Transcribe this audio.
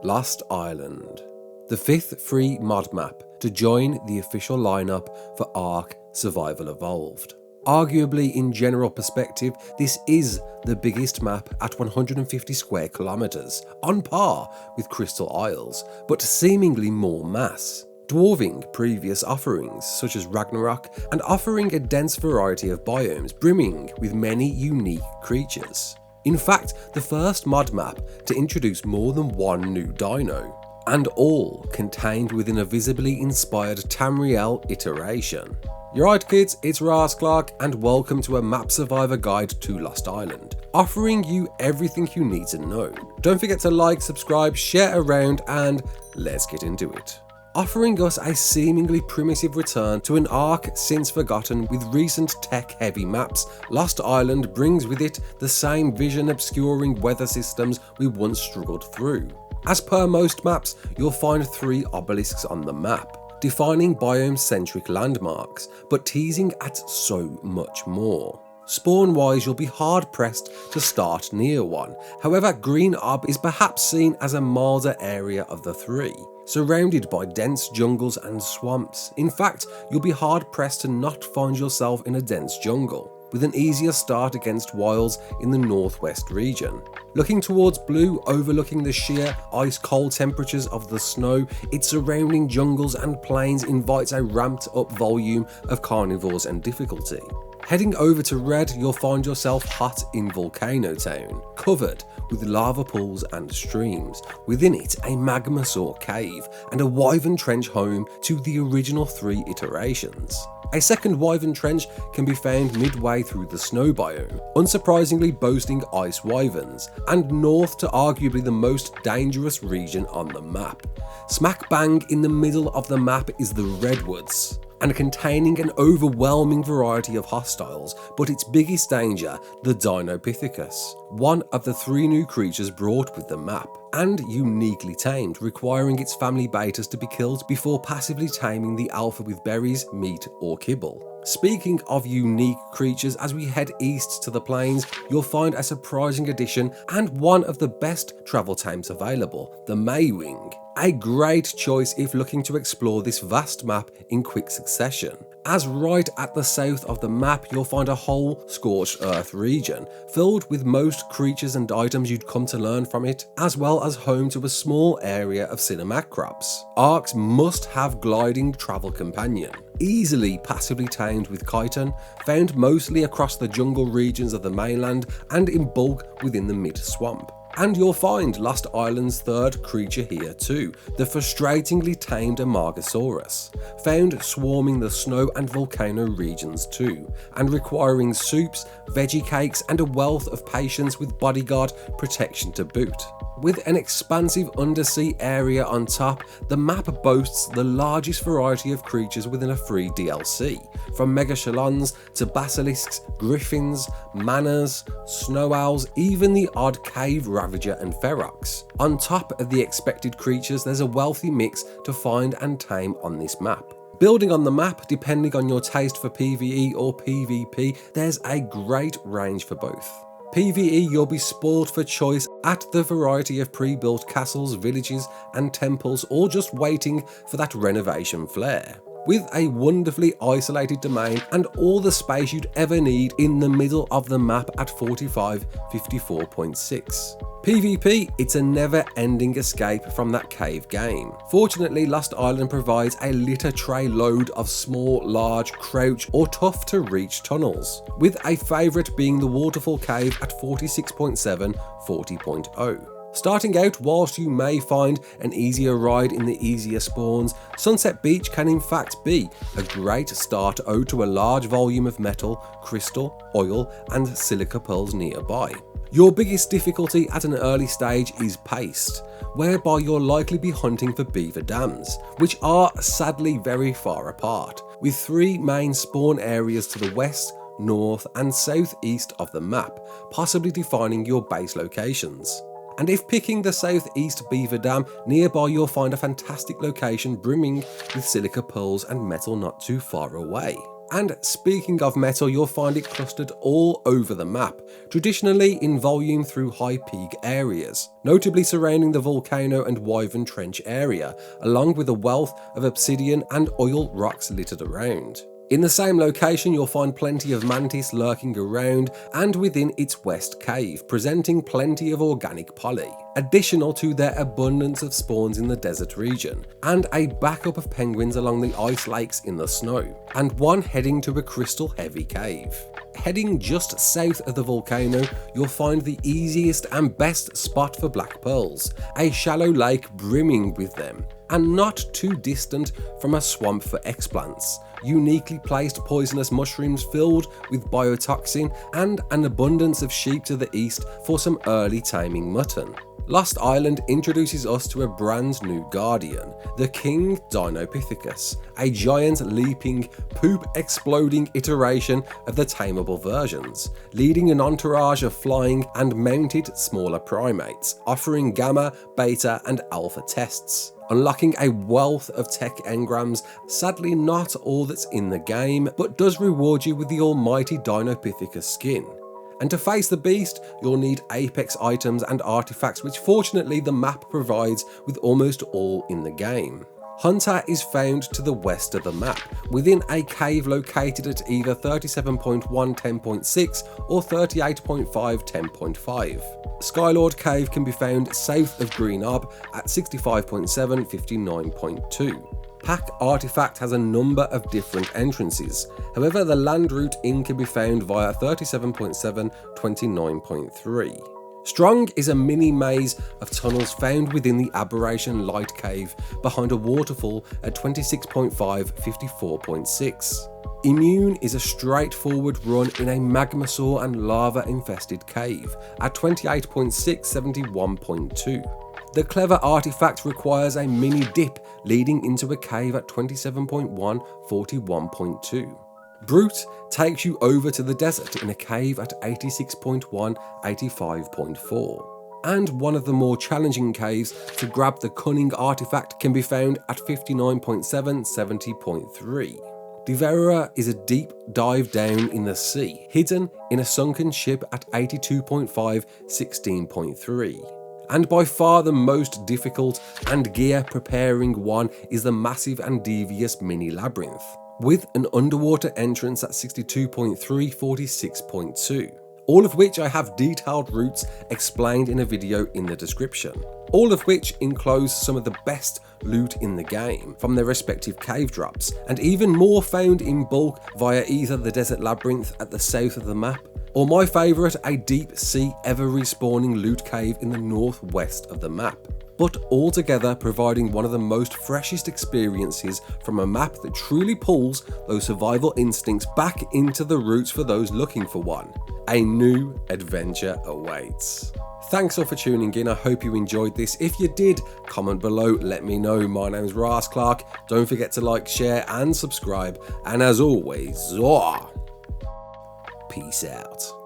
Lost Island, the 5th free mod map to join the official lineup for ARK Survival Evolved. Arguably, in general perspective, this is the biggest map at 150 square kilometers, on par with Crystal Isles, but seemingly more mass, dwarfing previous offerings such as Ragnarok and offering a dense variety of biomes brimming with many unique creatures. In fact, the first mod map to introduce more than one new dino, and all contained within a visibly inspired Tamriel iteration. You're right kids, it's Ras Clark and welcome to a map survivor guide to Lost Island, offering you everything you need to know. Don't forget to like, subscribe, share around, and let's get into it. Offering us a seemingly primitive return to an ARK since forgotten with recent tech-heavy maps, Lost Island brings with it the same vision-obscuring weather systems we once struggled through. As per most maps, you'll find 3 obelisks on the map, defining biome-centric landmarks, but teasing at so much more. Spawn-wise, you'll be hard-pressed to start near one. However, Green Ob is perhaps seen as a milder area of the 3, surrounded by dense jungles and swamps. In fact, you'll be hard-pressed to not find yourself in a dense jungle, with an easier start against wilds in the northwest region. Looking towards blue, overlooking the sheer ice-cold temperatures of the snow, its surrounding jungles and plains invites a ramped-up volume of carnivores and difficulty. Heading over to red, you'll find yourself hot in Volcano Town, covered with lava pools and streams, within it a magmasaur cave and a wyvern trench home to the original 3 iterations. A second wyvern trench can be found midway through the snow biome, unsurprisingly boasting ice wyverns, and north to arguably the most dangerous region on the map. Smack bang in the middle of the map is the Redwoods, and containing an overwhelming variety of hostiles, but its biggest danger, the Dinopithecus, one of the 3 new creatures brought with the map, and uniquely tamed, requiring its family betas to be killed before passively taming the alpha with berries, meat, or kibble. Speaking of unique creatures, as we head east to the plains, you'll find a surprising addition and one of the best travel tames available, the Maywing. A great choice if looking to explore this vast map in quick succession, as right at the south of the map you'll find a whole scorched earth region, filled with most creatures and items you'd come to learn from it, as well as home to a small area of cinemacrops. ARK's must-have gliding travel companion, easily passively tamed with chitin, found mostly across the jungle regions of the mainland and in bulk within the mid-swamp. And you'll find Lost Island's 3rd creature here too, the frustratingly tamed Amargasaurus, found swarming the snow and volcano regions too, and requiring soups, veggie cakes and a wealth of patience with bodyguard protection to boot. With an expansive undersea area on top, the map boasts the largest variety of creatures within a free DLC, from megachelons to basilisks, griffins, manors, snow owls, even the odd cave ravager and ferox. On top of the expected creatures, there's a wealthy mix to find and tame on this map. Building on the map, depending on your taste for PvE or PvP, there's a great range for both. PvE, you'll be spoiled for choice at the variety of pre-built castles, villages and temples, all just waiting for that renovation flair, with a wonderfully isolated domain and all the space you'd ever need in the middle of the map at 4554.6. PvP, it's a never-ending escape from that cave game. Fortunately, Lost Island provides a litter tray load of small, large, crouch or tough to reach tunnels, with a favourite being the waterfall cave at 46.7, 40.0. Starting out, whilst you may find an easier ride in the easier spawns, Sunset Beach can in fact be a great start owed to a large volume of metal, crystal, oil and silica pearls nearby. Your biggest difficulty at an early stage is paste, whereby you'll likely be hunting for beaver dams, which are sadly very far apart, with 3 main spawn areas to the west, north and southeast of the map, possibly defining your base locations. And if picking the southeast beaver dam, nearby you'll find a fantastic location brimming with silica pearls and metal not too far away. And speaking of metal, you'll find it clustered all over the map, traditionally in volume through high peak areas, notably surrounding the volcano and Wyvern Trench area, along with a wealth of obsidian and oil rocks littered around. In the same location, you'll find plenty of mantis lurking around and within its west cave, presenting plenty of organic poly, additional to their abundance of spawns in the desert region, and a backup of penguins along the ice lakes in the snow, and one heading to a crystal heavy cave. Heading just south of the volcano, you'll find the easiest and best spot for black pearls, a shallow lake brimming with them, and not too distant from a swamp for explants, uniquely placed poisonous mushrooms filled with biotoxin, and an abundance of sheep to the east for some early taming mutton. Lost Island introduces us to a brand new guardian, the King Dinopithecus, a giant leaping, poop exploding iteration of the tameable versions, leading an entourage of flying and mounted smaller primates, offering gamma, beta and alpha tests, unlocking a wealth of tech engrams, sadly not all that's in the game, but does reward you with the almighty Dinopithecus skin. And to face the beast, you'll need apex items and artifacts, which fortunately the map provides with almost all in the game. Hunter is found to the west of the map, within a cave located at either 37.1 10.6 or 38.5 10.5. Skylord Cave can be found south of Green Ob at 65.7 59.2. Pack Artifact has a number of different entrances, however the land route in can be found via 37.7 29.3. Strong is a mini maze of tunnels found within the Aberration Light Cave behind a waterfall at 26.5 54.6. Immune is a straightforward run in a magmasaur and lava infested cave at 28.6 71.2. The Clever Artifact requires a mini dip leading into a cave at 27.1 41.2. Brute takes you over to the desert in a cave at 86.1 85.4. And one of the more challenging caves to grab the Cunning Artifact can be found at 59.7 70.3. Devourer is a deep dive down in the sea, hidden in a sunken ship at 82.5 16.3. And by far the most difficult and gear preparing one is the massive and devious mini labyrinth, with an underwater entrance at 62.3 46.2. All of which I have detailed routes explained in a video in the description. All of which enclose some of the best loot in the game from their respective cave drops, and even more found in bulk via either the Desert Labyrinth at the south of the map, or my favourite, a deep sea ever respawning loot cave in the northwest of the map. But altogether providing one of the most freshest experiences from a map that truly pulls those survival instincts back into the roots for those looking for one. A new adventure awaits. Thanks all for tuning in, I hope you enjoyed this. If you did, comment below, let me know. My name's Ras Clark, don't forget to like, share and subscribe, and as always, peace out.